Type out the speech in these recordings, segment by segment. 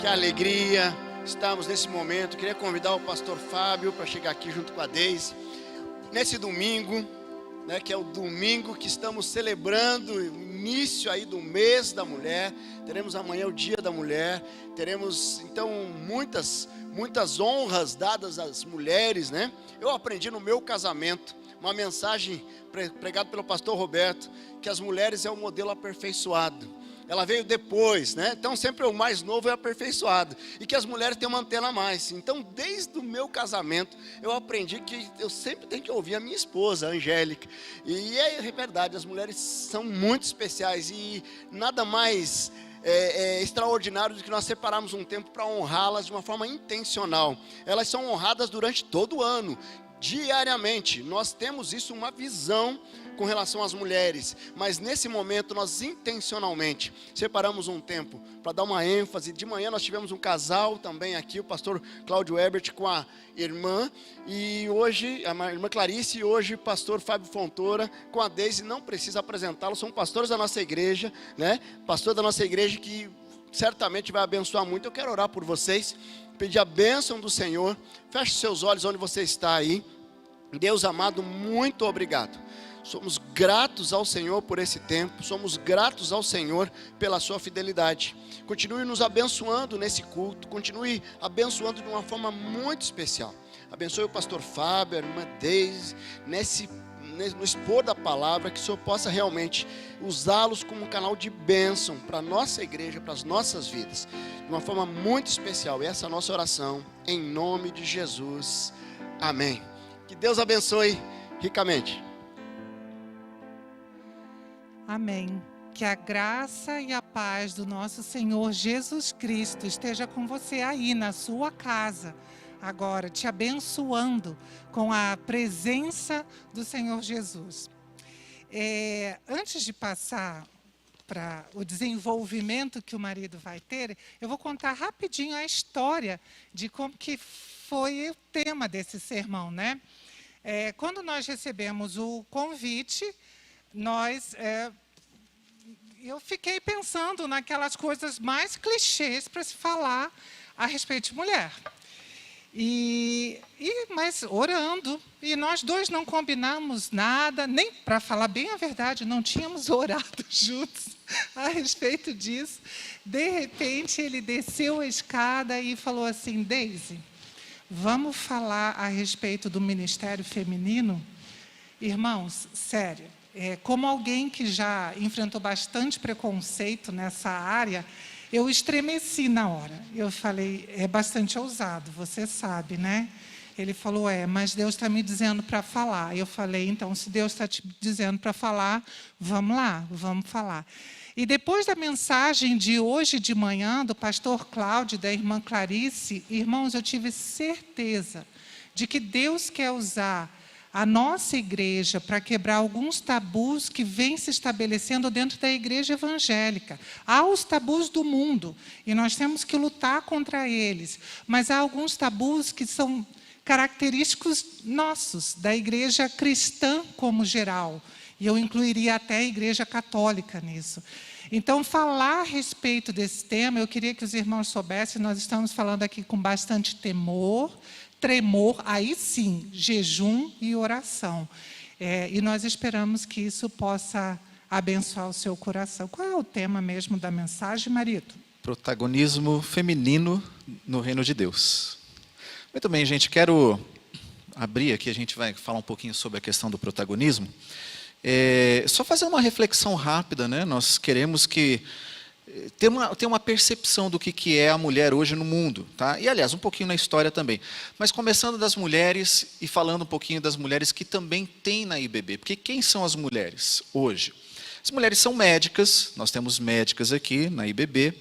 Que alegria estarmos nesse momento. Queria convidar o pastor Fábio para chegar aqui junto com a Deise. Nesse domingo, né, que é o domingo que estamos celebrando o início aí do mês da mulher. Teremos amanhã o Dia da Mulher. Teremos então muitas honras dadas às mulheres, né? Eu aprendi no meu casamento uma mensagem pregada pelo pastor Roberto, que as mulheres é o modelo aperfeiçoado. Ela veio depois, né? Então sempre o mais novo é aperfeiçoado. E que as mulheres têm uma antena a mais. Então desde o meu casamento eu aprendi que eu sempre tenho que ouvir a minha esposa, a Angélica. E é verdade, as mulheres são muito especiais. E nada mais extraordinário do que nós separarmos um tempo para honrá-las de uma forma intencional. Elas são honradas durante todo o ano. Diariamente, nós temos isso, uma visão com relação às mulheres, mas nesse momento nós intencionalmente separamos um tempo para dar uma ênfase. De manhã nós tivemos um casal também aqui, o pastor Cláudio Ebert com a irmã, e hoje, a irmã Clarice, e hoje o pastor Fábio Fontoura com a Deise. Não precisa apresentá-los, são pastores da nossa igreja, né? Pastor da nossa igreja que certamente vai abençoar muito. Eu quero orar por vocês, pedir a bênção do Senhor. Feche seus olhos onde você está aí. Deus amado, muito obrigado. Somos gratos ao Senhor por esse tempo. Somos gratos ao Senhor pela sua fidelidade. Continue nos abençoando nesse culto. Continue abençoando de uma forma muito especial. Abençoe o pastor Fábio, a irmã Deise, no expor da palavra, que o Senhor possa realmente usá-los como um canal de bênção para a nossa igreja, para as nossas vidas, de uma forma muito especial. E essa é a nossa oração, em nome de Jesus. Amém. Que Deus abençoe ricamente. Amém. Que a graça e a paz do nosso Senhor Jesus Cristo esteja com você aí na sua casa, agora, te abençoando com a presença do Senhor Jesus. Antes de passar para o desenvolvimento que o marido vai ter, eu vou contar rapidinho a história de como que foi o tema desse sermão, né? Quando nós recebemos o convite, eu fiquei pensando naquelas coisas mais clichês para se falar a respeito de mulher. Mas orando, e nós dois não combinamos nada, nem, para falar bem a verdade, não tínhamos orado juntos a respeito disso. De repente, ele desceu a escada e falou assim: Deise, vamos falar a respeito do ministério feminino? Irmãos, sério, como alguém que já enfrentou bastante preconceito nessa área, eu estremeci na hora. Eu falei, é bastante ousado, você sabe, né? Ele falou, mas Deus está me dizendo para falar. Eu falei, então, se Deus está te dizendo para falar, vamos lá, vamos falar. E depois da mensagem de hoje de manhã, do pastor Cláudio e da irmã Clarice, irmãos, eu tive certeza de que Deus quer usar a nossa igreja para quebrar alguns tabus que vêm se estabelecendo dentro da igreja evangélica. Há os tabus do mundo, e nós temos que lutar contra eles, mas há alguns tabus que são característicos nossos, da igreja cristã como geral, e eu incluiria até a igreja católica nisso. Então, falar a respeito desse tema, eu queria que os irmãos soubessem, nós estamos falando aqui com bastante temor, tremor, aí sim, jejum e oração. E nós esperamos que isso possa abençoar o seu coração. Qual é o tema mesmo da mensagem, marido? Protagonismo feminino no reino de Deus. Muito bem, gente, quero abrir aqui, a gente vai falar um pouquinho sobre a questão do protagonismo. Só fazer uma reflexão rápida, né? Nós queremos ter uma percepção do que é a mulher hoje no mundo, tá? E, aliás, um pouquinho na história também. Mas começando das mulheres e falando um pouquinho das mulheres que também tem na IBB. Porque quem são as mulheres hoje? As mulheres são médicas, nós temos médicas aqui na IBB.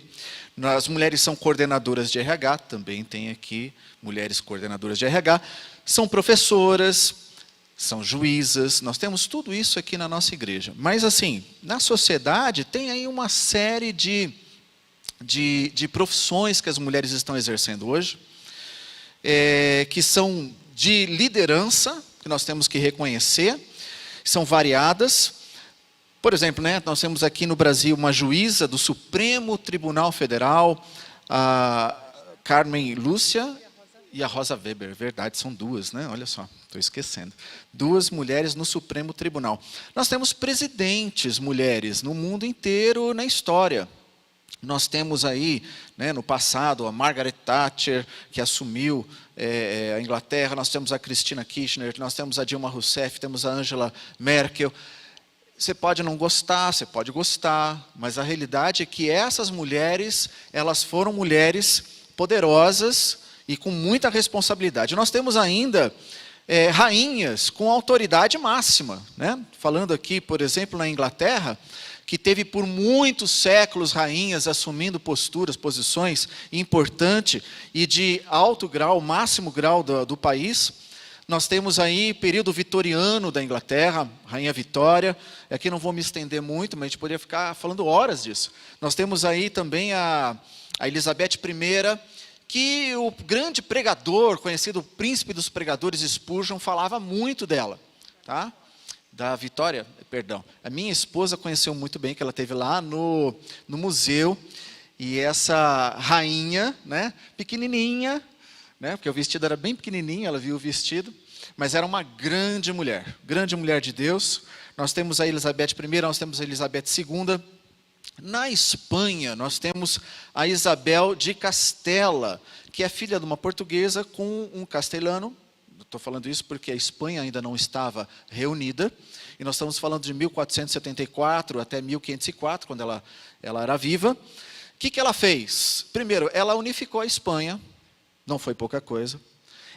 As mulheres são coordenadoras de RH, também tem aqui mulheres coordenadoras de RH. São professoras, são juízas, nós temos tudo isso aqui na nossa igreja. Mas, assim, na sociedade tem aí uma série de profissões que as mulheres estão exercendo hoje, que são de liderança, que nós temos que reconhecer, são variadas. Por exemplo, né, nós temos aqui no Brasil uma juíza do Supremo Tribunal Federal, a Carmen Lúcia e a Rosa Weber. Verdade, são duas, né? Olha só, estou esquecendo. 2 mulheres no Supremo Tribunal. Nós temos presidentes mulheres no mundo inteiro na história. Nós temos aí, né, no passado, a Margaret Thatcher, que assumiu a Inglaterra. Nós temos a Cristina Kirchner, nós temos a Dilma Rousseff, temos a Angela Merkel. Você pode não gostar, você pode gostar, mas a realidade é que essas mulheres, elas foram mulheres poderosas e com muita responsabilidade. Nós temos ainda rainhas com autoridade máxima, né? Falando aqui, por exemplo, na Inglaterra, que teve por muitos séculos rainhas assumindo posturas, posições importantes e de alto grau, máximo grau do país. Nós temos aí período vitoriano da Inglaterra, Rainha Vitória. Aqui não vou me estender muito, mas a gente poderia ficar falando horas disso. Nós temos aí também a Elizabeth I, que o grande pregador, conhecido príncipe dos pregadores, Spurgeon, falava muito dela, tá? Da Vitória, perdão. A minha esposa conheceu muito bem, que ela esteve lá no museu, e essa rainha, né, pequenininha, né, porque o vestido era bem pequenininho, ela viu o vestido, mas era uma grande mulher de Deus. Nós temos a Elizabeth I, nós temos a Elizabeth II. Na Espanha, nós temos a Isabel de Castela, que é filha de uma portuguesa com um castelhano. Estou falando isso porque a Espanha ainda não estava reunida, e nós estamos falando de 1474 até 1504, quando ela era viva. O que ela fez? Primeiro, ela unificou a Espanha, não foi pouca coisa.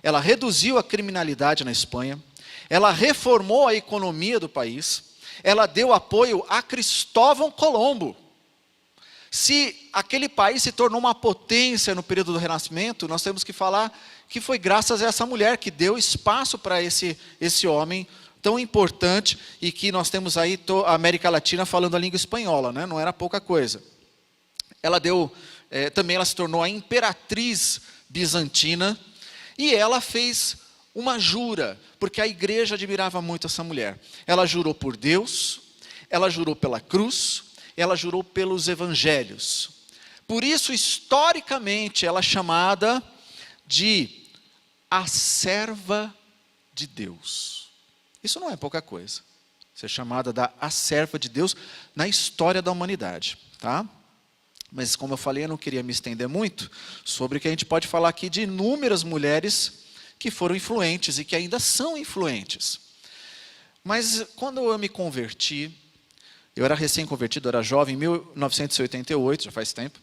Ela reduziu a criminalidade na Espanha, ela reformou a economia do país, ela deu apoio a Cristóvão Colombo. Se aquele país se tornou uma potência no período do Renascimento, nós temos que falar que foi graças a essa mulher que deu espaço para esse homem tão importante, e que nós temos aí a América Latina falando a língua espanhola, né? Não era pouca coisa. Ela também ela se tornou a imperatriz bizantina, e ela fez uma jura, porque a igreja admirava muito essa mulher. Ela jurou por Deus, ela jurou pela cruz, ela jurou pelos evangelhos. Por isso, historicamente, ela é chamada de a serva de Deus. Isso não é pouca coisa. Ser chamada a serva de Deus na história da humanidade, tá? Mas, como eu falei, eu não queria me estender muito sobre o que a gente pode falar aqui de inúmeras mulheres que foram influentes e que ainda são influentes. Mas, quando eu me converti, eu era recém-convertido, eu era jovem, em 1988, já faz tempo.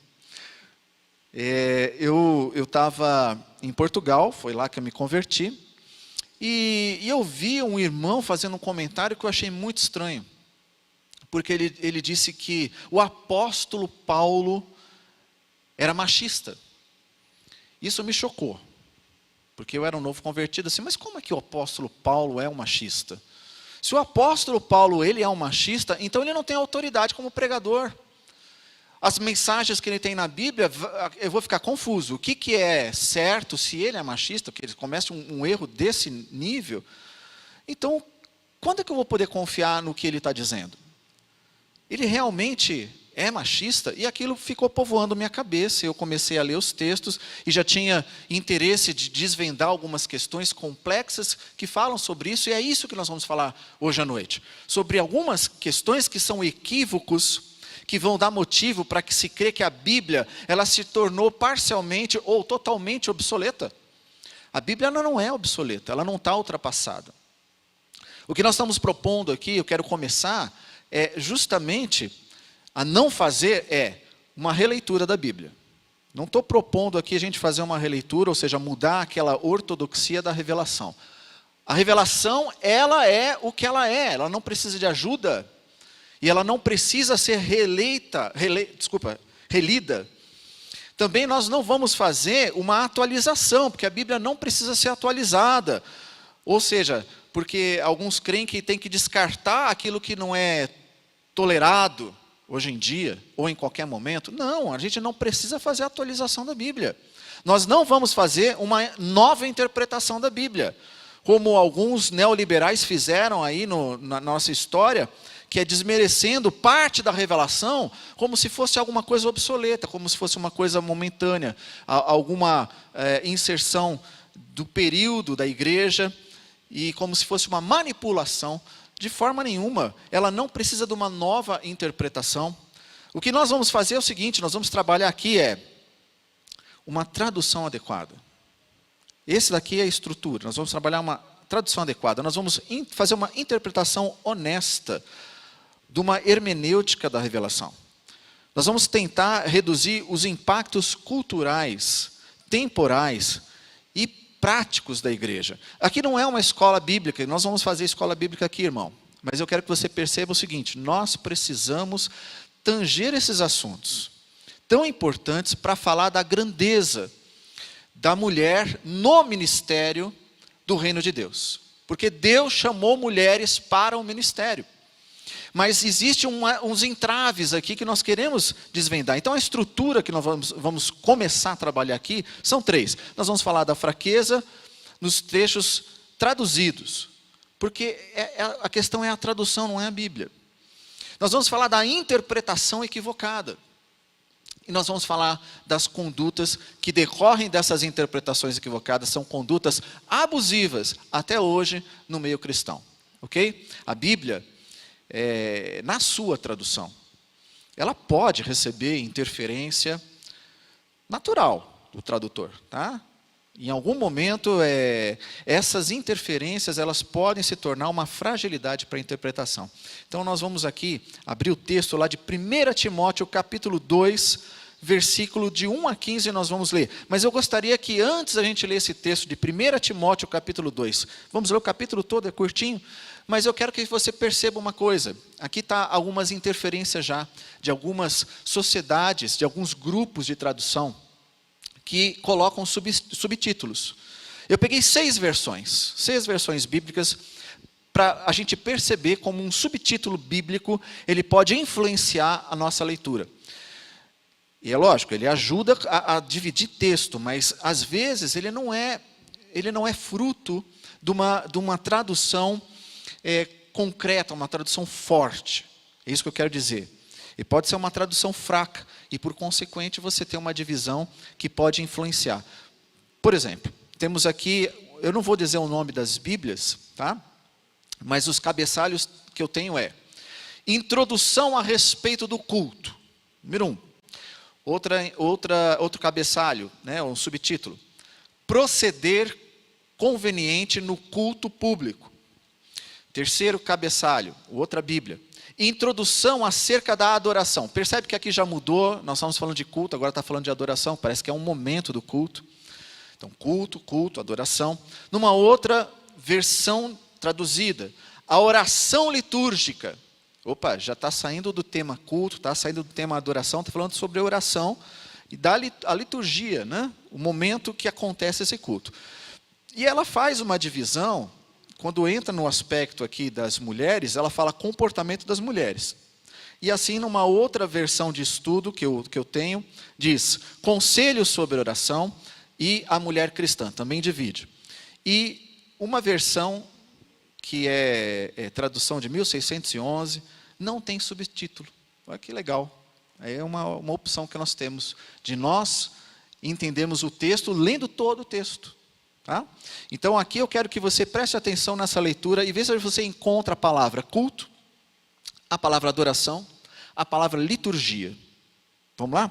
Eu estava em Portugal, foi lá que eu me converti, e eu vi um irmão fazendo um comentário que eu achei muito estranho, porque ele disse que o apóstolo Paulo era machista. Isso me chocou, porque eu era um novo convertido, assim, mas como é que o apóstolo Paulo é um machista? Se o apóstolo Paulo ele é um machista, então ele não tem autoridade como pregador. As mensagens que ele tem na Bíblia, eu vou ficar confuso. O que é certo, se ele é machista, que ele comete um erro desse nível? Então, quando é que eu vou poder confiar no que ele está dizendo? Ele realmente é machista? E aquilo ficou povoando minha cabeça. Eu comecei a ler os textos e já tinha interesse de desvendar algumas questões complexas que falam sobre isso. E é isso que nós vamos falar hoje à noite. Sobre algumas questões que são equívocos, que vão dar motivo para que se crê que a Bíblia ela se tornou parcialmente ou totalmente obsoleta. A Bíblia não é obsoleta, ela não está ultrapassada. O que nós estamos propondo aqui, eu quero começar, é justamente a não fazer uma releitura da Bíblia. Não estou propondo aqui a gente fazer uma releitura, ou seja, mudar aquela ortodoxia da revelação. A revelação, ela é o que ela é, ela não precisa de ajuda, e ela não precisa ser relida. Também nós não vamos fazer uma atualização, porque a Bíblia não precisa ser atualizada. Ou seja, porque alguns creem que tem que descartar aquilo que não é tolerado hoje em dia, ou em qualquer momento. Não, a gente não precisa fazer a atualização da Bíblia. Nós não vamos fazer uma nova interpretação da Bíblia, como alguns neoliberais fizeram aí na nossa história, que é desmerecendo parte da revelação como se fosse alguma coisa obsoleta, como se fosse uma coisa momentânea, alguma inserção do período da igreja, e como se fosse uma manipulação. De forma nenhuma, ela não precisa de uma nova interpretação. O que nós vamos fazer é o seguinte, nós vamos trabalhar aqui uma tradução adequada. Esse daqui é a estrutura, nós vamos trabalhar uma tradução adequada, nós vamos fazer uma interpretação honesta de uma hermenêutica da revelação. Nós vamos tentar reduzir os impactos culturais, temporais e práticos da igreja. Aqui não é uma escola bíblica, nós vamos fazer escola bíblica aqui, irmão. Mas eu quero que você perceba o seguinte, nós precisamos tanger esses assuntos tão importantes para falar da grandeza da mulher no ministério do reino de Deus. Porque Deus chamou mulheres para o ministério. Mas existem uns entraves aqui que nós queremos desvendar. Então a estrutura que nós vamos começar a trabalhar aqui são 3. Nós vamos falar da fraqueza nos trechos traduzidos. Porque a questão é a tradução, não é a Bíblia. Nós vamos falar da interpretação equivocada. E nós vamos falar das condutas que decorrem dessas interpretações equivocadas, são condutas abusivas até hoje no meio cristão. Ok? A Bíblia, na sua tradução, ela pode receber interferência natural do tradutor. Tá? Em algum momento, essas interferências elas podem se tornar uma fragilidade para a interpretação. Então, nós vamos aqui abrir o texto lá de 1 Timóteo, capítulo 2, versículo de 1 a 15, nós vamos ler. Mas eu gostaria que antes a gente ler esse texto de 1 Timóteo, capítulo 2, vamos ler o capítulo todo, é curtinho, mas eu quero que você perceba uma coisa. Aqui está algumas interferências já, de algumas sociedades, de alguns grupos de tradução, que colocam subtítulos. Eu peguei 6 versões bíblicas, para a gente perceber como um subtítulo bíblico, ele pode influenciar a nossa leitura. E é lógico, ele ajuda a dividir texto, mas às vezes ele não é fruto de uma tradução concreta, uma tradução forte. É isso que eu quero dizer. E pode ser uma tradução fraca, e por consequente você tem uma divisão que pode influenciar. Por exemplo, temos aqui, eu não vou dizer o nome das Bíblias, tá? Mas os cabeçalhos que eu tenho Introdução a respeito do culto. Número 1. Outro cabeçalho, um subtítulo. Proceder conveniente no culto público. Terceiro cabeçalho, outra Bíblia. Introdução acerca da adoração. Percebe que aqui já mudou, nós estamos falando de culto, agora está falando de adoração, parece que é um momento do culto. Então, culto, adoração. Numa outra versão traduzida, a oração litúrgica. Opa, já está saindo do tema culto, está saindo do tema adoração, está falando sobre a oração e a liturgia, o momento que acontece esse culto. E ela faz uma divisão. Quando entra no aspecto aqui das mulheres, ela fala comportamento das mulheres. E assim, numa outra versão de estudo que eu tenho, diz conselhos sobre oração e a mulher cristã, também divide. E uma versão que é tradução de 1611, não tem subtítulo. Olha que legal. É uma opção que nós temos, de nós entendermos o texto, lendo todo o texto. Tá? Então aqui eu quero que você preste atenção nessa leitura e veja se você encontra a palavra culto, a palavra adoração, a palavra liturgia. Vamos lá?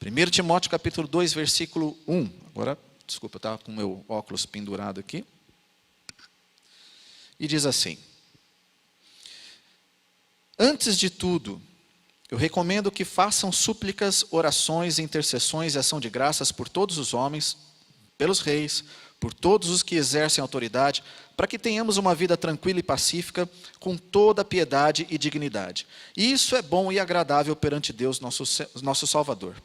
1 Timóteo capítulo 2, versículo 1. Agora, desculpa, eu estava com o meu óculos pendurado aqui. E diz assim: antes de tudo, eu recomendo que façam súplicas, orações, intercessões e ação de graças por todos os homens, pelos reis, por todos os que exercem autoridade, para que tenhamos uma vida tranquila e pacífica, com toda piedade e dignidade. E isso é bom e agradável perante Deus, nosso Salvador,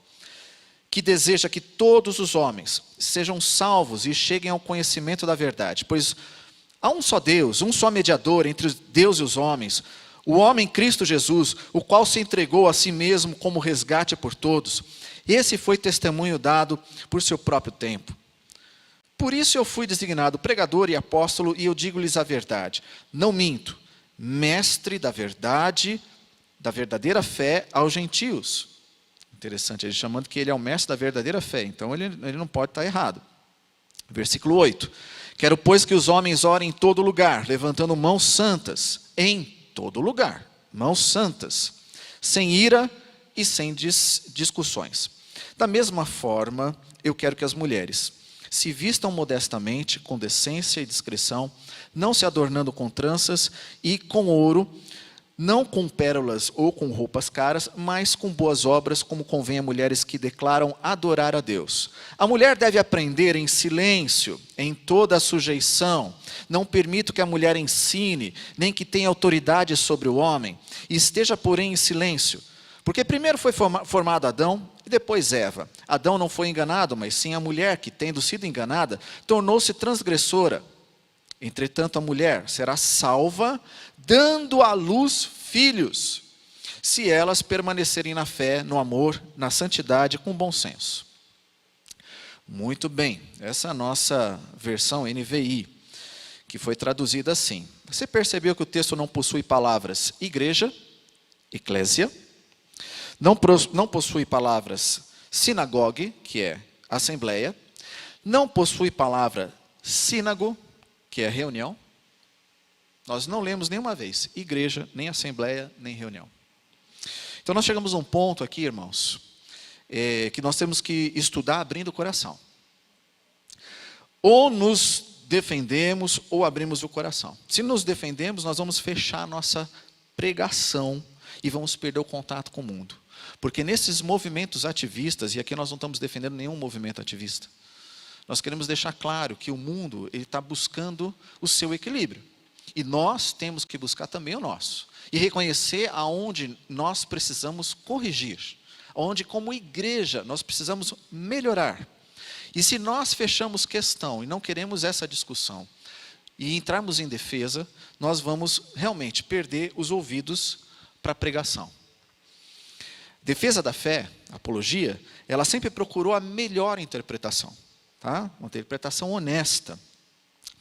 que deseja que todos os homens sejam salvos e cheguem ao conhecimento da verdade. Pois há um só Deus, um só mediador entre Deus e os homens, o homem Cristo Jesus, o qual se entregou a si mesmo como resgate por todos. Esse foi testemunho dado por seu próprio tempo. Por isso eu fui designado pregador e apóstolo, e eu digo-lhes a verdade. Não minto. mestre da verdade, da verdadeira fé aos gentios. Interessante, ele chamando que ele é o mestre da verdadeira fé, então ele não pode estar errado. Versículo 8. Quero, pois, que os homens orem em todo lugar, levantando mãos santas, em todo lugar, mãos santas, sem ira e sem discussões. Da mesma forma, eu quero que as mulheres se vistam modestamente, com decência e discrição, não se adornando com tranças e com ouro, não com pérolas ou com roupas caras, mas com boas obras, como convém a mulheres que declaram adorar a Deus. A mulher deve aprender em silêncio, em toda a sujeição. Não permito que a mulher ensine, nem que tenha autoridade sobre o homem. E esteja, porém, em silêncio. Porque primeiro foi formado Adão e depois Eva. Adão não foi enganado, mas sim a mulher que, tendo sido enganada, tornou-se transgressora. Entretanto, a mulher será salva, dando à luz filhos, se elas permanecerem na fé, no amor, na santidade, com bom senso. Muito bem, essa é a nossa versão NVI, que foi traduzida assim. Você percebeu que o texto não possui palavras igreja, eclésia, não possui palavras sinagogue, que é assembleia, não possui palavra sínago, que é reunião. Nós não lemos nenhuma vez igreja, nem assembleia, nem reunião. Então nós chegamos a um ponto aqui, irmãos, que nós temos que estudar abrindo o coração. Ou nos defendemos ou abrimos o coração. Se nos defendemos, nós vamos fechar a nossa pregação e vamos perder o contato com o mundo. Porque nesses movimentos ativistas, e aqui nós não estamos defendendo nenhum movimento ativista, nós queremos deixar claro que o mundo está buscando o seu equilíbrio. E nós temos que buscar também o nosso. E reconhecer aonde nós precisamos corrigir. Onde, como igreja, nós precisamos melhorar. E se nós fechamos questão e não queremos essa discussão, e entrarmos em defesa, nós vamos realmente perder os ouvidos para a pregação. Defesa da fé, apologia, ela sempre procurou a melhor interpretação. Tá? Uma interpretação honesta.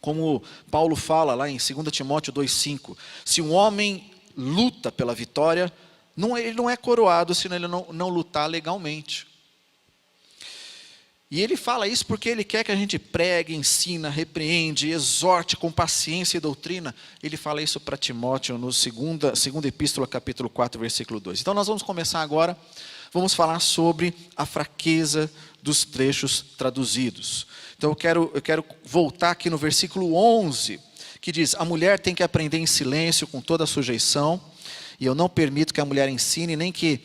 Como Paulo fala lá em 2 Timóteo 2,5, se um homem luta pela vitória, ele não é coroado se ele não lutar legalmente. E ele fala isso porque ele quer que a gente pregue, ensina, repreende, exorte com paciência e doutrina. Ele fala isso para Timóteo no segunda epístola, capítulo 4, versículo 2. Então nós vamos começar agora, vamos falar sobre a fraqueza dos trechos traduzidos. Então eu quero voltar aqui no versículo 11, que diz, a mulher tem que aprender em silêncio, com toda a sujeição, e eu não permito que a mulher ensine, nem que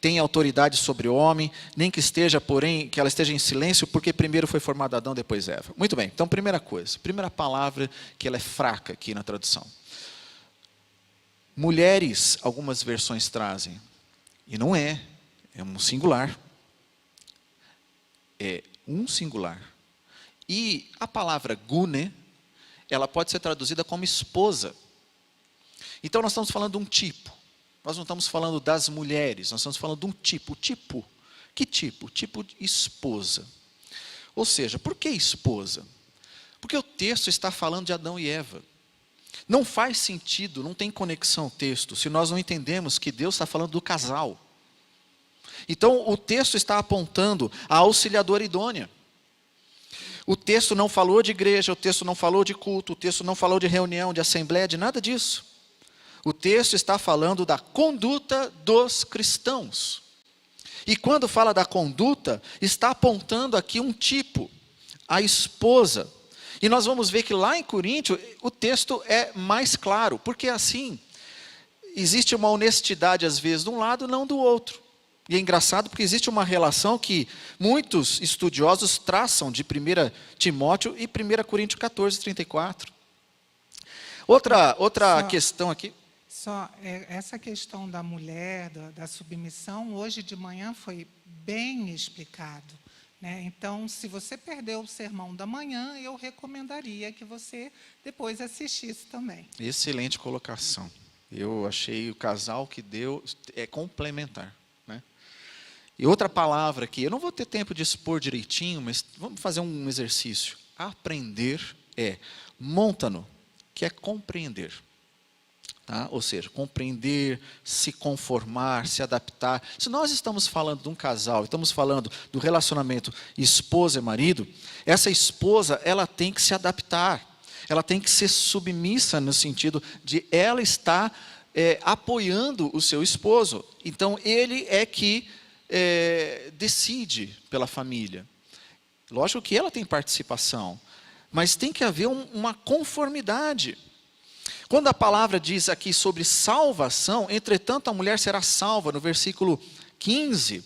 tenha autoridade sobre o homem, nem que que ela esteja em silêncio, porque primeiro foi formado Adão, depois Eva. Muito bem, então primeira palavra que ela é fraca aqui na tradução. Mulheres, algumas versões trazem, e não é um singular. É um singular. E a palavra gune, ela pode ser traduzida como esposa. Então nós estamos falando de um tipo. Nós não estamos falando das mulheres, nós estamos falando de um tipo. Tipo. Que tipo? Tipo de esposa. Ou seja, por que esposa? Porque o texto está falando de Adão e Eva. Não faz sentido, não tem conexão o texto, se nós não entendemos que Deus está falando do casal. Então o texto está apontando a auxiliadora idônea. O texto não falou de igreja, o texto não falou de culto, o texto não falou de reunião, de assembleia, de nada disso. O texto está falando da conduta dos cristãos. E quando fala da conduta, está apontando aqui um tipo, a esposa. E nós vamos ver que lá em Coríntio, o texto é mais claro, porque assim, existe uma honestidade às vezes de um lado, não do outro. E é engraçado porque existe uma relação que muitos estudiosos traçam de 1 Timóteo e 1 Coríntios 14, 34. Outra questão aqui. Essa questão da mulher, da submissão, hoje de manhã foi bem explicado. Né? Então, se você perdeu o sermão da manhã, eu recomendaria que você depois assistisse também. Excelente colocação. Eu achei o casal que deu é complementar. Né? E outra palavra aqui, eu não vou ter tempo de expor direitinho, mas vamos fazer um exercício. Aprender é montano, que é compreender. Tá? Ou seja, compreender, se conformar, se adaptar. Se nós estamos falando de um casal, estamos falando do relacionamento esposa e marido, essa esposa ela tem que se adaptar, ela tem que ser submissa no sentido de ela estar apoiando o seu esposo. Então, ele é que decide pela família. Lógico que ela tem participação, mas tem que haver uma conformidade. Quando a palavra diz aqui sobre salvação, entretanto a mulher será salva, no versículo 15,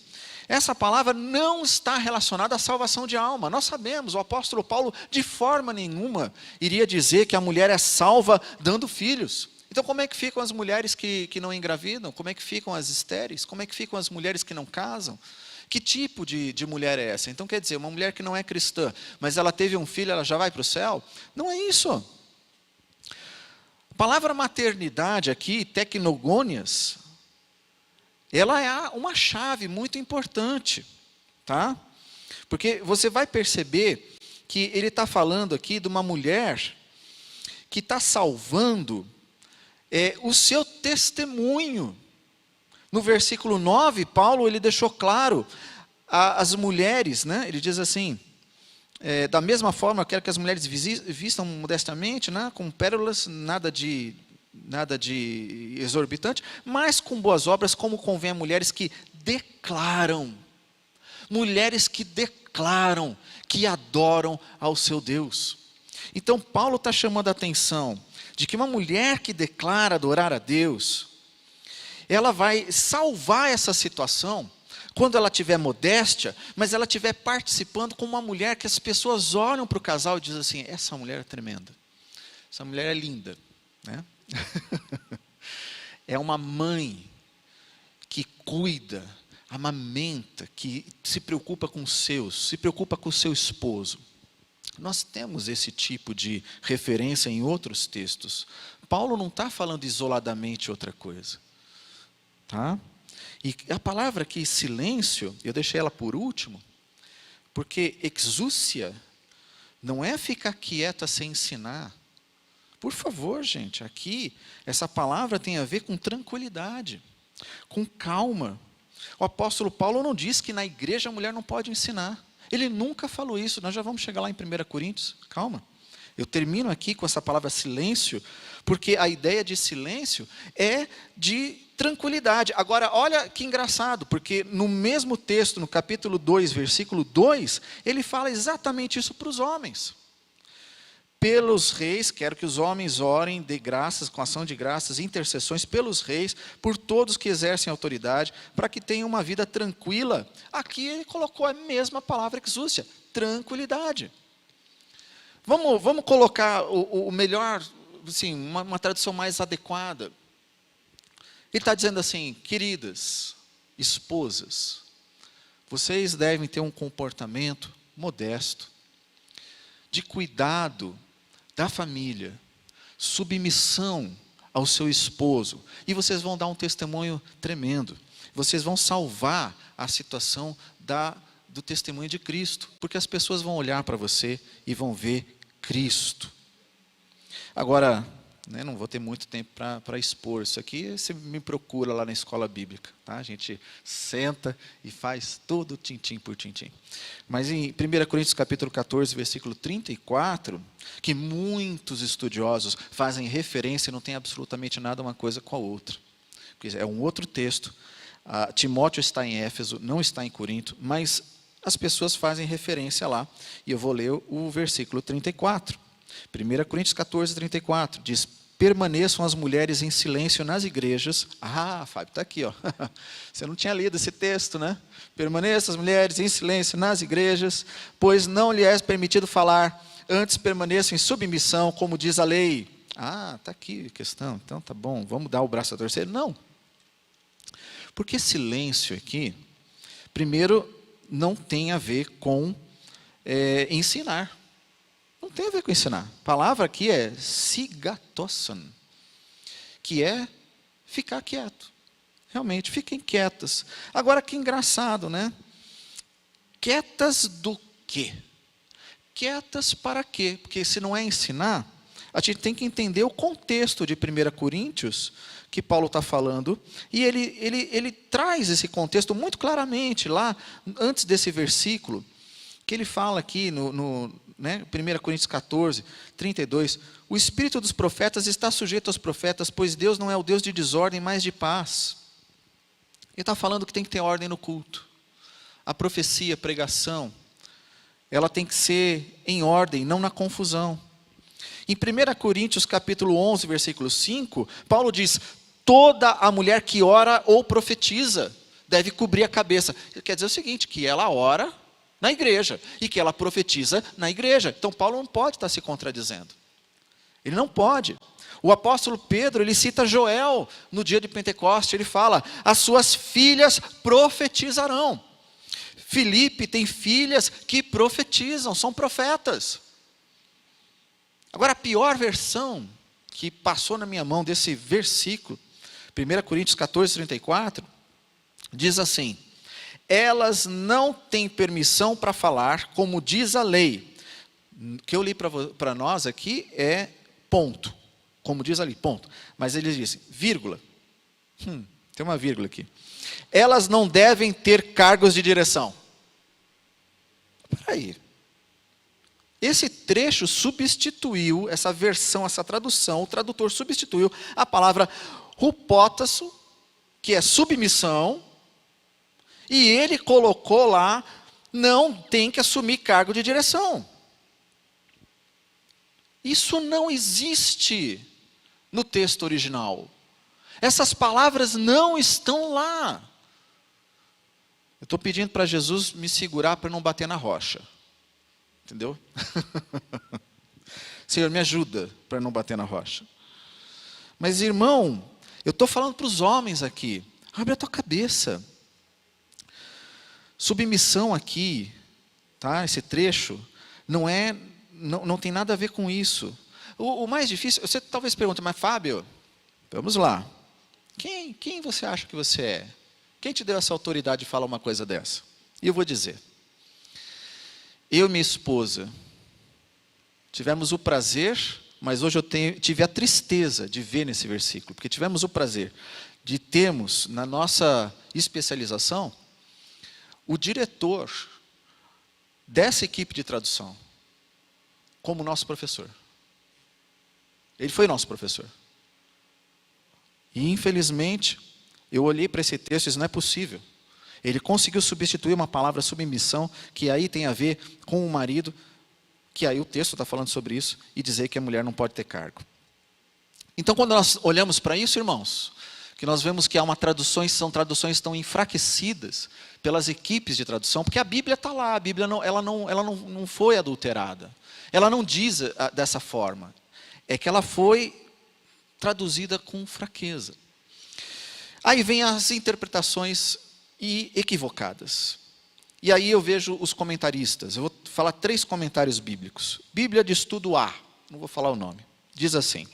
essa palavra não está relacionada à salvação de alma. Nós sabemos, o apóstolo Paulo de forma nenhuma iria dizer que a mulher é salva dando filhos. Então como é que ficam as mulheres que não engravidam? Como é que ficam as estéreis? Como é que ficam as mulheres que não casam? Que tipo de mulher é essa? Então quer dizer, uma mulher que não é cristã, mas ela teve um filho, ela já vai para o céu? Não é isso. A palavra maternidade aqui, tecnogônias, ela é uma chave muito importante, tá? Porque você vai perceber que ele está falando aqui de uma mulher que está salvando o seu testemunho. No versículo 9, Paulo ele deixou claro as mulheres, né? Ele diz assim, da mesma forma, eu quero que as mulheres vistam modestamente, né? Com pérolas, nada de exorbitante, mas com boas obras, como convém a mulheres que declaram, que adoram ao seu Deus. Então Paulo está chamando a atenção de que uma mulher que declara adorar a Deus, ela vai salvar essa situação quando ela tiver modéstia, mas ela estiver participando com uma mulher que as pessoas olham para o casal e dizem assim, essa mulher é tremenda, essa mulher é linda, né? É uma mãe que cuida, amamenta, que se preocupa com os seus, se preocupa com o seu esposo. Nós temos esse tipo de referência em outros textos. Paulo não está falando isoladamente outra coisa. Tá? E a palavra aqui, silêncio, eu deixei ela por último, porque exúcia não é ficar quieta sem ensinar. Por favor, gente, aqui, essa palavra tem a ver com tranquilidade, com calma. O apóstolo Paulo não diz que na igreja a mulher não pode ensinar. Ele nunca falou isso, nós já vamos chegar lá em 1 Coríntios, calma. Eu termino aqui com essa palavra silêncio, porque a ideia de silêncio é de tranquilidade. Agora, olha que engraçado, porque no mesmo texto, no capítulo 2, versículo 2, ele fala exatamente isso para os homens. Pelos reis, quero que os homens orem de graças, com ação de graças, intercessões pelos reis, por todos que exercem autoridade, para que tenham uma vida tranquila. Aqui ele colocou a mesma palavra exúcia, tranquilidade. Vamos colocar o melhor, assim, uma tradução mais adequada. Ele está dizendo assim, queridas esposas, vocês devem ter um comportamento modesto, de cuidado da família, submissão ao seu esposo, e vocês vão dar um testemunho tremendo. Vocês vão salvar a situação do testemunho de Cristo, porque as pessoas vão olhar para você e vão ver Cristo. Agora, né, não vou ter muito tempo para expor isso aqui, você me procura lá na escola bíblica, tá? A gente senta e faz tudo tintim por tintim. Mas em 1 Coríntios capítulo 14, versículo 34, que muitos estudiosos fazem referência e não tem absolutamente nada uma coisa com a outra. É um outro texto, Timóteo está em Éfeso, não está em Corinto, mas as pessoas fazem referência lá, e eu vou ler o versículo 34. 1 Coríntios 14, 34, diz, permaneçam as mulheres em silêncio nas igrejas. Ah, Fábio, está aqui, ó. Você não tinha lido esse texto, né? Permaneçam as mulheres em silêncio nas igrejas, pois não lhe é permitido falar, antes permaneçam em submissão, como diz a lei. Ah, está aqui a questão, então tá bom, vamos dar o braço a torcer. Não. Porque silêncio aqui, primeiro, não tem a ver com ensinar. Não tem a ver com ensinar. A palavra aqui é sigatossan, que é ficar quieto. Realmente, fiquem quietas. Agora, que engraçado, né? Quietas do quê? Quietas para quê? Porque se não é ensinar, A gente tem que entender o contexto de 1 Coríntios, que Paulo está falando, e ele traz esse contexto muito claramente, lá, antes desse versículo, que ele fala aqui, né, 1 Coríntios 14, 32, o espírito dos profetas está sujeito aos profetas, pois Deus não é o Deus de desordem, mas de paz. Ele está falando que tem que ter ordem no culto. A profecia, a pregação, ela tem que ser em ordem, não na confusão. Em 1 Coríntios capítulo 11, versículo 5, Paulo diz, toda a mulher que ora ou profetiza deve cobrir a cabeça. Quer dizer o seguinte, que ela ora na igreja e que ela profetiza na igreja. Então Paulo não pode estar se contradizendo. Ele não pode. O apóstolo Pedro, ele cita Joel no dia de Pentecoste, ele fala, as suas filhas profetizarão. Filipe tem filhas que profetizam, são profetas. Agora, a pior versão que passou na minha mão desse versículo, 1 Coríntios 14, 34, diz assim, elas não têm permissão para falar, como diz a lei. O que eu li para nós aqui é ponto, como diz ali, ponto. Mas eles dizem, vírgula, tem uma vírgula aqui. Elas não devem ter cargos de direção. Espera aí. Esse trecho substituiu, essa versão, essa tradução, o tradutor substituiu a palavra hupótasso, que é submissão, e ele colocou lá, não tem que assumir cargo de direção. Isso não existe no texto original. Essas palavras não estão lá. Eu estou pedindo para Jesus me segurar para não bater na rocha. Entendeu? Senhor, me ajuda para não bater na rocha. Mas, irmão, eu estou falando para os homens aqui. Abre a tua cabeça. Submissão aqui, tá? Esse trecho, não tem nada a ver com isso. O mais difícil, você talvez pergunte, mas Fábio, vamos lá. Quem você acha que você é? Quem te deu essa autoridade de falar uma coisa dessa? E eu vou dizer. Eu e minha esposa tivemos o prazer, mas hoje eu tive a tristeza de ver nesse versículo, porque tivemos o prazer de termos na nossa especialização o diretor dessa equipe de tradução como nosso professor. Ele foi nosso professor. E infelizmente, eu olhei para esse texto e disse, não é possível. Ele conseguiu substituir uma palavra submissão, que aí tem a ver com o marido, que aí o texto está falando sobre isso, e dizer que a mulher não pode ter cargo. Então, quando nós olhamos para isso, irmãos, que nós vemos que há são traduções que estão enfraquecidas pelas equipes de tradução, porque a Bíblia está lá, a Bíblia ela não foi adulterada. Ela não diz dessa forma. É que ela foi traduzida com fraqueza. Aí vem as interpretações equivocadas. E aí eu vejo os comentaristas. Eu vou falar 3 comentários bíblicos. Bíblia de Estudo A, não vou falar o nome. Diz assim: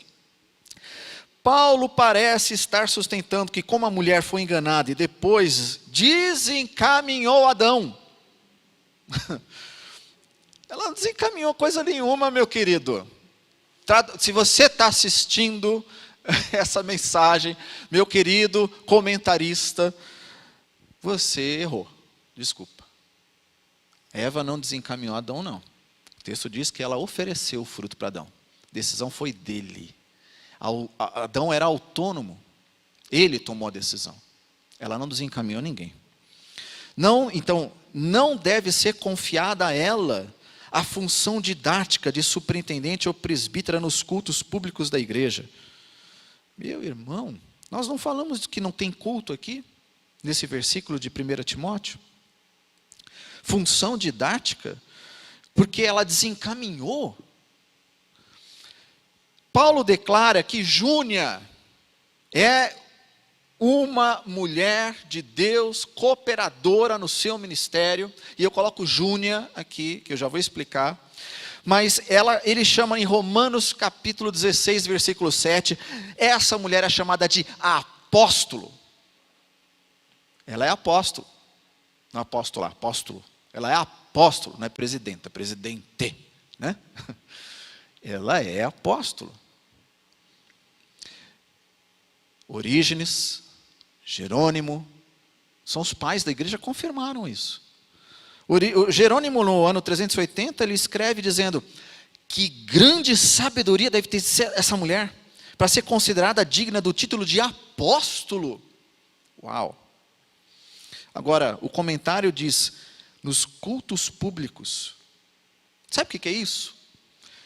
Paulo parece estar sustentando que como a mulher foi enganada e depois desencaminhou Adão. Ela não desencaminhou coisa nenhuma, meu querido. Se você está assistindo essa mensagem, meu querido comentarista, você errou. Desculpa. Eva não desencaminhou Adão, não. O texto diz que ela ofereceu o fruto para Adão. A decisão foi dele. Adão era autônomo. Ele tomou a decisão. Ela não desencaminhou ninguém. Então, não deve ser confiada a ela a função didática de superintendente ou presbítera nos cultos públicos da igreja. Meu irmão, nós não falamos que não tem culto aqui, nesse versículo de 1 Timóteo? Função didática, porque ela desencaminhou. Paulo declara que Júnia é uma mulher de Deus, cooperadora no seu ministério, e eu coloco Júnia aqui, que eu já vou explicar, mas ele chama em Romanos capítulo 16, versículo 7, essa mulher é chamada de apóstolo. Ela é apóstolo, não apóstola, apóstolo. Ela é apóstolo, não é presidenta, é presidente, né? ela é apóstolo. Orígenes, Jerônimo, são os pais da igreja, confirmaram isso. O Jerônimo, no ano 380, ele escreve dizendo: que grande sabedoria deve ter essa mulher para ser considerada digna do título de apóstolo. Uau! Agora, o comentário diz: nos cultos públicos. Sabe o que é isso?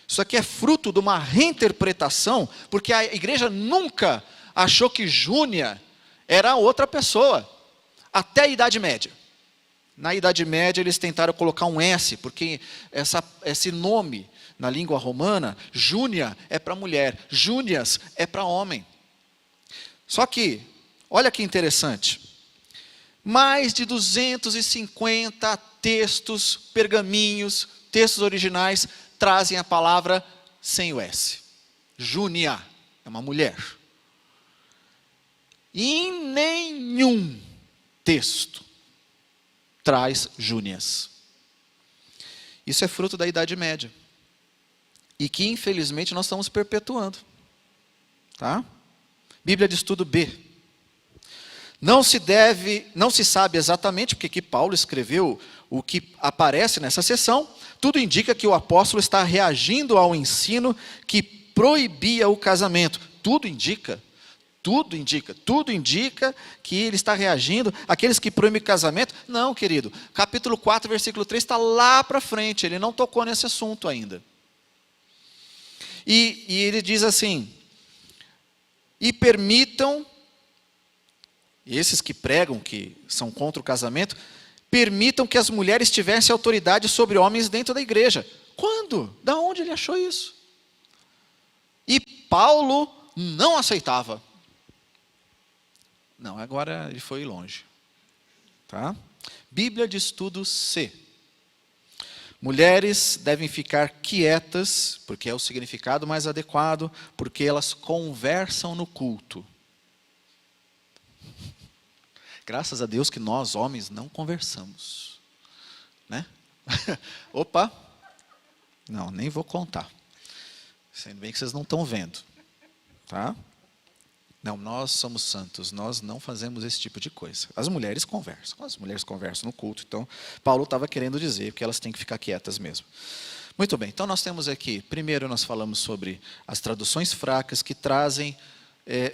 Isso aqui é fruto de uma reinterpretação, porque a igreja nunca achou que Júnia era outra pessoa, até a Idade Média. Na Idade Média eles tentaram colocar um S, porque esse nome na língua romana, Júnia é para mulher, Júnias é para homem. Só que, olha que interessante, mais de 250 textos, pergaminhos, textos originais, trazem a palavra sem o S. Júnia é uma mulher. E em nenhum texto traz Júnias. Isso é fruto da Idade Média. E que, infelizmente, nós estamos perpetuando. Tá? Bíblia de Estudo B. Não se sabe exatamente porque que Paulo escreveu o que aparece nessa seção. Tudo indica que o apóstolo está reagindo ao ensino que proibia o casamento. Tudo indica que ele está reagindo àqueles que proíbem o casamento. Não, querido, capítulo 4, versículo 3 está lá para frente, ele não tocou nesse assunto ainda. E ele diz assim: e permitam, esses que pregam que são contra o casamento, permitam que as mulheres tivessem autoridade sobre homens dentro da igreja. Quando? Da onde ele achou isso? E Paulo não aceitava. Não, agora ele foi longe. Tá? Bíblia de Estudo C. Mulheres devem ficar quietas, porque é o significado mais adequado, porque elas conversam no culto. Graças a Deus que nós, homens, não conversamos. Né? Opa! Não, nem vou contar. Sendo bem que vocês não estão vendo. Tá? Não, nós somos santos, nós não fazemos esse tipo de coisa. As mulheres conversam no culto. Então, Paulo estava querendo dizer que elas têm que ficar quietas mesmo. Muito bem, então nós temos aqui, primeiro nós falamos sobre as traduções fracas que trazem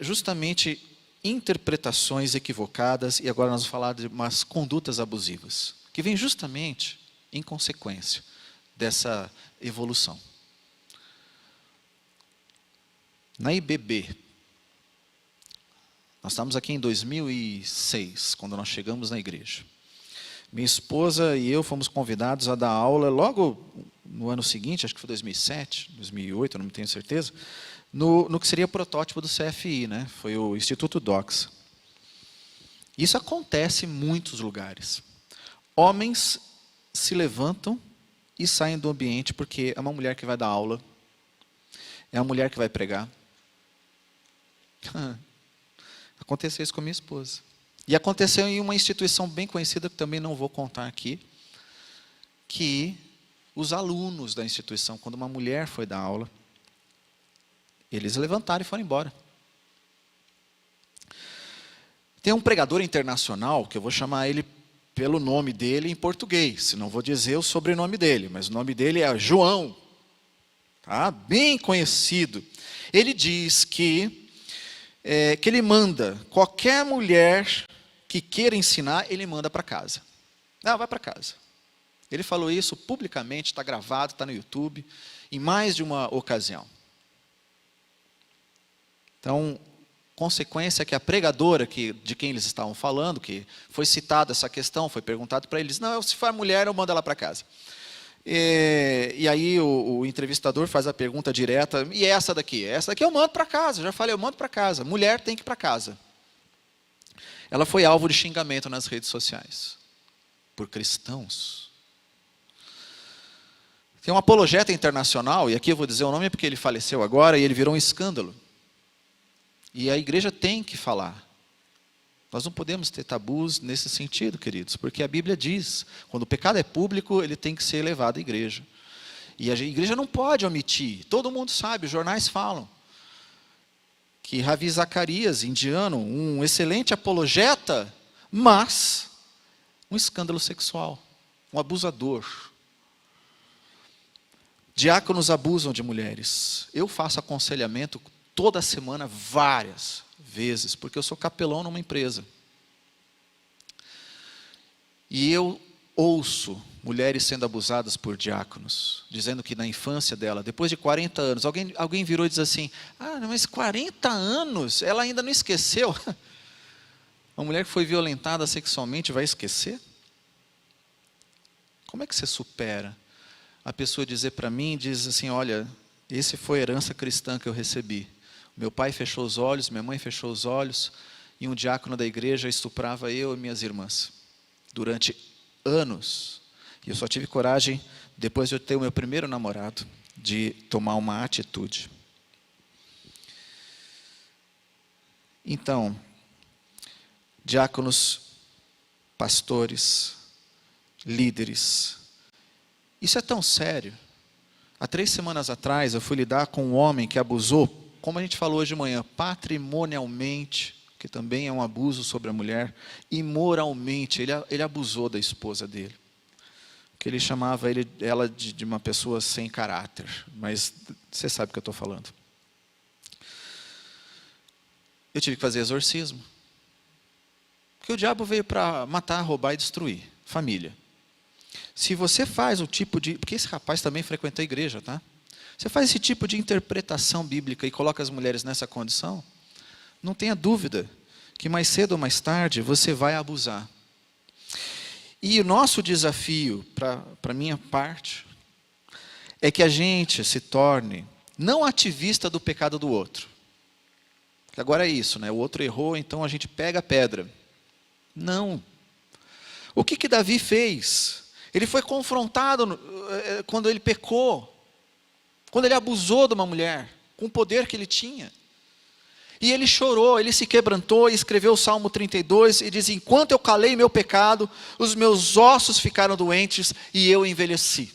justamente interpretações equivocadas, e agora nós vamos falar de umas condutas abusivas, que vêm justamente em consequência dessa evolução. Na IBB, nós estamos aqui em 2006, quando nós chegamos na igreja. Minha esposa e eu fomos convidados a dar aula logo no ano seguinte, acho que foi 2007, 2008, eu não tenho certeza, no que seria o protótipo do CFI, né? Foi o Instituto Doxa. Isso acontece em muitos lugares. Homens se levantam e saem do ambiente porque é uma mulher que vai dar aula, é uma mulher que vai pregar. Aconteceu isso com a minha esposa. E aconteceu em uma instituição bem conhecida, que também não vou contar aqui, que os alunos da instituição, quando uma mulher foi dar aula, eles levantaram e foram embora. Tem um pregador internacional, que eu vou chamar ele pelo nome dele em português, não vou dizer o sobrenome dele, mas o nome dele é João, tá? Bem conhecido. Ele diz que ele manda qualquer mulher que queira ensinar, ele manda para casa. Não, vai para casa. Ele falou isso publicamente, está gravado, está no YouTube, em mais de uma ocasião. Então, consequência é que a pregadora de quem eles estavam falando, que foi citada essa questão, foi perguntado para eles: não, se for mulher, eu mando ela para casa. E aí o entrevistador faz a pergunta direta: e essa daqui? Essa daqui eu mando para casa, já falei, eu mando para casa. Mulher tem que ir para casa. Ela foi alvo de xingamento nas redes sociais, por cristãos. Tem um apologeta internacional, e aqui eu vou dizer o nome porque ele faleceu agora, e ele virou um escândalo. E a igreja tem que falar. Nós não podemos ter tabus nesse sentido, queridos, porque a Bíblia diz, quando o pecado é público, ele tem que ser levado à igreja. E a igreja não pode omitir. Todo mundo sabe, os jornais falam que Ravi Zacarias, indiano, um excelente apologeta, mas um escândalo sexual, um abusador. Diáconos abusam de mulheres. Eu faço aconselhamento toda semana, várias vezes, porque eu sou capelão numa empresa. E eu ouço mulheres sendo abusadas por diáconos, dizendo que na infância dela, depois de 40 anos, alguém virou e diz assim, mas 40 anos, ela ainda não esqueceu? Uma mulher que foi violentada sexualmente vai esquecer? Como é que você supera? A pessoa dizer para mim, diz assim, olha, esse foi a herança cristã que eu recebi. Meu pai fechou os olhos, minha mãe fechou os olhos, e um diácono da igreja estuprava eu e minhas irmãs, durante anos. E eu só tive coragem, depois de eu ter o meu primeiro namorado, de tomar uma atitude. Então, diáconos, pastores, líderes, isso é tão sério. Há 3 semanas atrás, eu fui lidar com um homem que abusou, como a gente falou hoje de manhã, patrimonialmente, que também é um abuso sobre a mulher, e moralmente, ele abusou da esposa dele. Que ele chamava ela de uma pessoa sem caráter, mas você sabe o que eu estou falando. Eu tive que fazer exorcismo. Porque o diabo veio para matar, roubar e destruir família. Se você faz o tipo de... Porque esse rapaz também frequentou a igreja, tá? Você faz esse tipo de interpretação bíblica e coloca as mulheres nessa condição, não tenha dúvida que mais cedo ou mais tarde você vai abusar. E o nosso desafio, para a minha parte, é que a gente se torne não ativista do pecado do outro. Agora é isso, né? O outro errou, então a gente pega a pedra. Não. O que Davi fez? Ele foi confrontado quando ele pecou, quando ele abusou de uma mulher, com o poder que ele tinha. E ele chorou, ele se quebrantou e escreveu o Salmo 32 e diz, enquanto eu calei meu pecado, os meus ossos ficaram doentes e eu envelheci.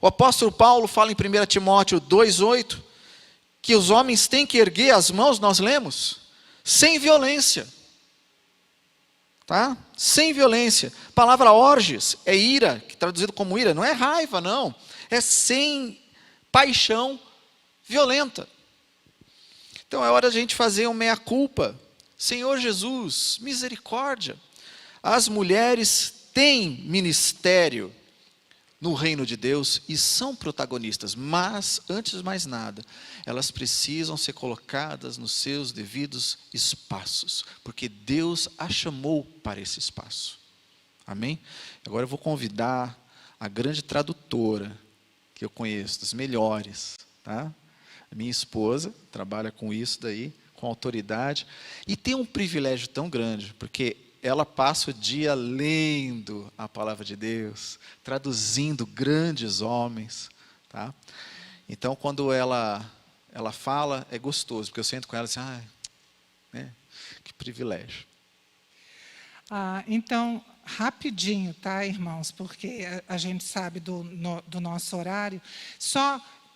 O apóstolo Paulo fala em 1 Timóteo 2,8, que os homens têm que erguer as mãos, nós lemos, sem violência. Tá? Sem violência. A palavra orges é ira, que traduzido como ira, não é raiva, não. É sem paixão violenta. Então é hora de a gente fazer um meia-culpa. Senhor Jesus, misericórdia. As mulheres têm ministério no reino de Deus e são protagonistas, mas, antes de mais nada, elas precisam ser colocadas nos seus devidos espaços, porque Deus a chamou para esse espaço. Amém? Agora eu vou convidar a grande tradutora que eu conheço, das melhores, tá? A minha esposa trabalha com isso daí, com autoridade, e tem um privilégio tão grande, porque ela passa o dia lendo a palavra de Deus, traduzindo grandes homens, tá? Então, quando ela fala, é gostoso, porque eu sento com ela assim, que privilégio. Então, rapidinho, tá, irmãos, porque a gente sabe do nosso horário,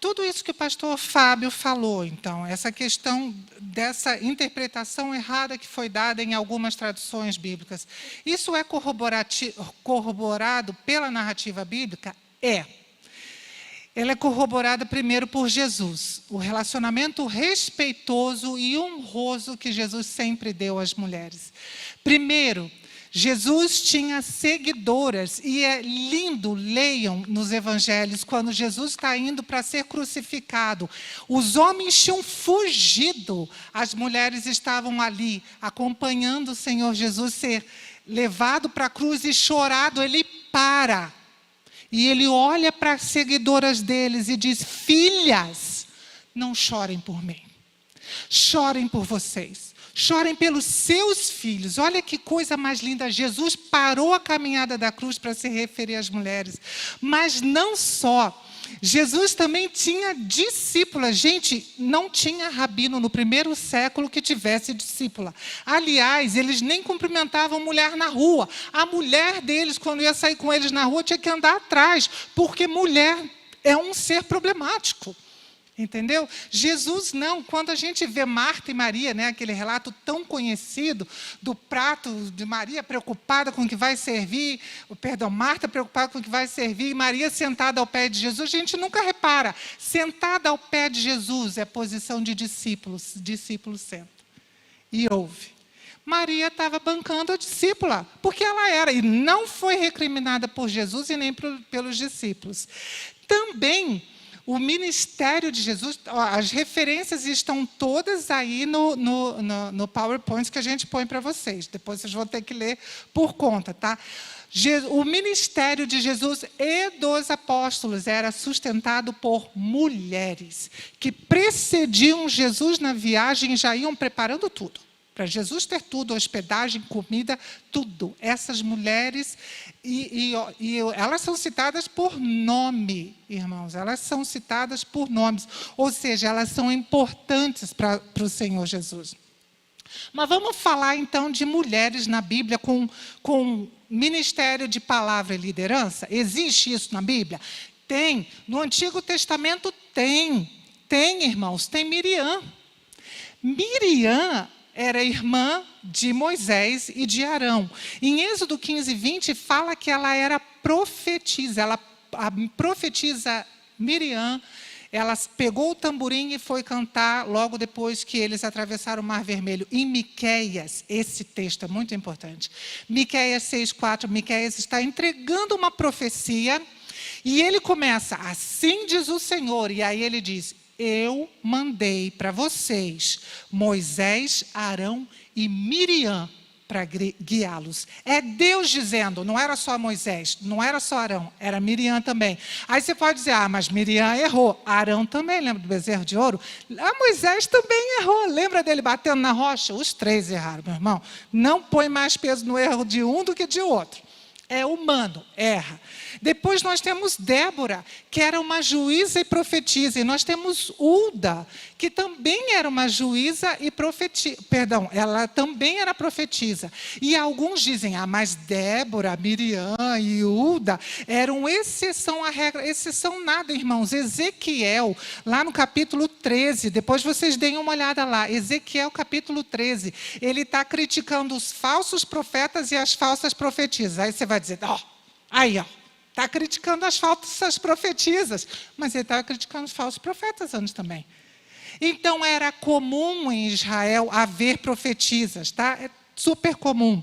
tudo isso que o pastor Fábio falou, então, essa questão dessa interpretação errada que foi dada em algumas traduções bíblicas, isso é corroborado pela narrativa bíblica? Ela é corroborada primeiro por Jesus, o relacionamento respeitoso e honroso que Jesus sempre deu às mulheres. Primeiro, Jesus tinha seguidoras, e é lindo, leiam nos evangelhos, quando Jesus está indo para ser crucificado. Os homens tinham fugido, as mulheres estavam ali, acompanhando o Senhor Jesus ser levado para a cruz e chorado. Ele para, e ele olha para as seguidoras deles e diz, filhas, não chorem por mim, chorem por vocês. Chorem pelos seus filhos. Olha que coisa mais linda. Jesus parou a caminhada da cruz para se referir às mulheres. Mas não só. Jesus também tinha discípulas. Gente, não tinha rabino no primeiro século que tivesse discípula. Aliás, eles nem cumprimentavam mulher na rua. A mulher deles, quando ia sair com eles na rua, tinha que andar atrás, porque mulher é um ser problemático. Entendeu? Jesus não. Quando a gente vê Marta e Maria, né, aquele relato tão conhecido do prato de Maria preocupada com o que vai servir, Marta preocupada com o que vai servir, e Maria sentada ao pé de Jesus, a gente nunca repara. Sentada ao pé de Jesus é posição de discípulos. Discípulo senta e ouve. Maria estava bancando a discípula, porque ela era, e não foi recriminada por Jesus e nem pelos discípulos. Também, o ministério de Jesus, as referências estão todas aí no PowerPoint que a gente põe para vocês. Depois vocês vão ter que ler por conta, tá? O ministério de Jesus e dos apóstolos era sustentado por mulheres que precediam Jesus na viagem e já iam preparando tudo. Para Jesus ter tudo, hospedagem, comida, tudo. Essas mulheres, e elas são citadas por nome, irmãos. Elas são citadas por nomes. Ou seja, elas são importantes para o Senhor Jesus. Mas vamos falar, então, de mulheres na Bíblia com ministério de palavra e liderança? Existe isso na Bíblia? Tem. No Antigo Testamento tem. Tem, irmãos. Tem Miriam. Miriam era irmã de Moisés e de Arão. Em Êxodo 15, 20, fala que ela era profetisa. A profetisa Miriam, ela pegou o tamborim e foi cantar logo depois que eles atravessaram o Mar Vermelho. Em Miqueias, esse texto é muito importante. Miqueias 6,4, Miqueias está entregando uma profecia e ele começa, assim diz o Senhor, e aí ele diz: eu mandei para vocês Moisés, Arão e Miriam para guiá-los. É Deus dizendo, não era só Moisés, não era só Arão, era Miriam também. Aí você pode dizer, mas Miriam errou. Arão também, lembra do bezerro de ouro? Moisés também errou. Lembra dele batendo na rocha? Os três erraram, meu irmão. Não põe mais peso no erro de um do que de outro. É humano, erra. Depois nós temos Débora, que era uma juíza e profetisa. E nós temos Hulda, que também era uma juíza e profetisa. Perdão, ela também era profetisa. E alguns dizem, mas Débora, Miriam e Hulda eram exceção à regra. Exceção nada, irmãos. Ezequiel, lá no capítulo 13, depois vocês deem uma olhada lá. Ezequiel, capítulo 13, ele está criticando os falsos profetas e as falsas profetisas. Aí você vai dizer, está criticando as falsas profetisas, mas ele estava criticando os falsos profetas antes também. Então, era comum em Israel haver profetisas, tá? É super comum.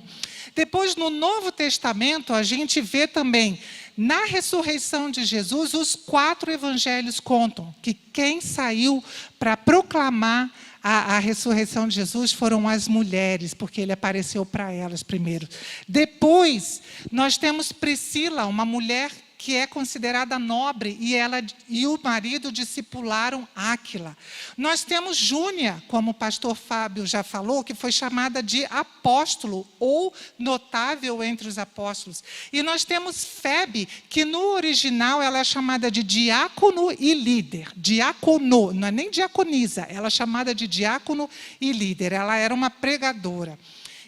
Depois, no Novo Testamento, a gente vê também, na ressurreição de Jesus, os 4 evangelhos contam que quem saiu para proclamar a ressurreição de Jesus foram as mulheres, porque ele apareceu para elas primeiro. Depois, nós temos Priscila, uma mulher que é considerada nobre, e ela e o marido discipularam Áquila. Nós temos Júnia, como o pastor Fábio já falou, que foi chamada de apóstolo, ou notável entre os apóstolos. E nós temos Febe, que no original ela é chamada de diácono e líder. Diácono, não é nem diaconisa, ela é chamada de diácono e líder. Ela era uma pregadora.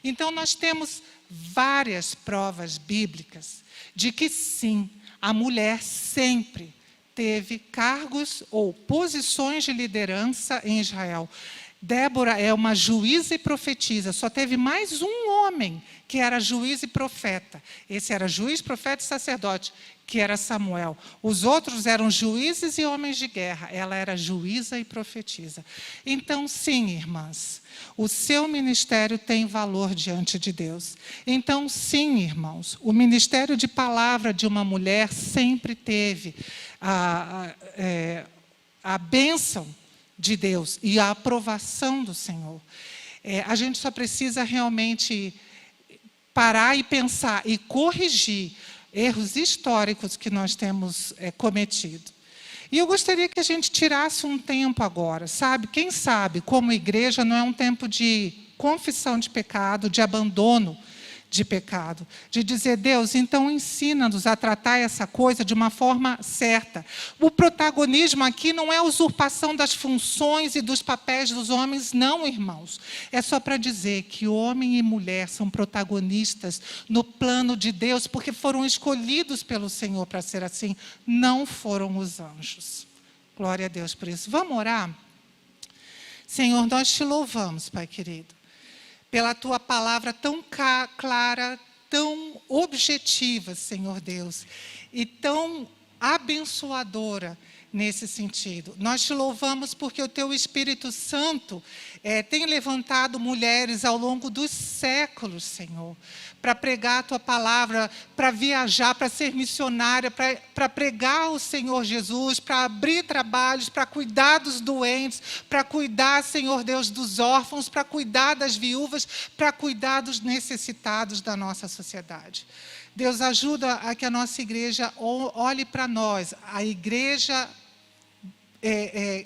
Então, nós temos várias provas bíblicas de que, sim, a mulher sempre teve cargos ou posições de liderança em Israel. Débora é uma juíza e profetisa. Só teve mais um homem que era juiz e profeta. Esse era juiz, profeta e sacerdote, que era Samuel. Os outros eram juízes e homens de guerra. Ela era juíza e profetisa. Então, sim, irmãs, o seu ministério tem valor diante de Deus. Então, sim, irmãos, o ministério de palavra de uma mulher sempre teve a bênção de Deus e a aprovação do Senhor. A gente só precisa realmente parar e pensar e corrigir erros históricos que nós temos cometido. E eu gostaria que a gente tirasse um tempo agora, sabe? Quem sabe, como igreja, não é um tempo de confissão de pecado, de abandono de pecado. De dizer, Deus, então ensina-nos a tratar essa coisa de uma forma certa. O protagonismo aqui não é a usurpação das funções e dos papéis dos homens, não, irmãos. É só para dizer que homem e mulher são protagonistas no plano de Deus, porque foram escolhidos pelo Senhor para ser assim, não foram os anjos. Glória a Deus por isso. Vamos orar? Senhor, nós te louvamos, Pai querido, pela tua palavra tão clara, tão objetiva, Senhor Deus, e tão abençoadora nesse sentido. Nós te louvamos porque o teu Espírito Santo tem levantado mulheres ao longo dos séculos, Senhor, para pregar a tua palavra, para viajar, para ser missionária, para pregar o Senhor Jesus, para abrir trabalhos, para cuidar dos doentes, para cuidar, Senhor Deus, dos órfãos, para cuidar das viúvas, para cuidar dos necessitados da nossa sociedade. Deus, ajuda a que a nossa igreja olhe para nós, a igreja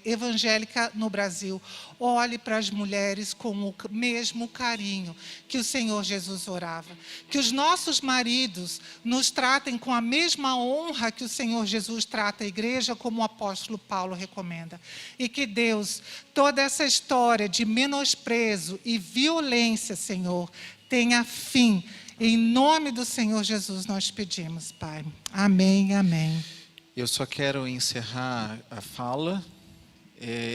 evangélica no Brasil, olhe para as mulheres com o mesmo carinho que o Senhor Jesus orava. Que os nossos maridos nos tratem com a mesma honra que o Senhor Jesus trata a igreja, como o apóstolo Paulo recomenda. E que Deus, toda essa história de menosprezo e violência, Senhor, tenha fim. Em nome do Senhor Jesus nós pedimos, Pai. Amém, amém. Eu só quero encerrar a fala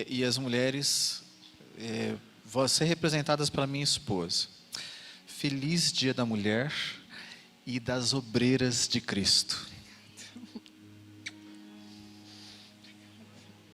e as mulheres vão ser representadas pela minha esposa. Feliz Dia da Mulher e das Obreiras de Cristo.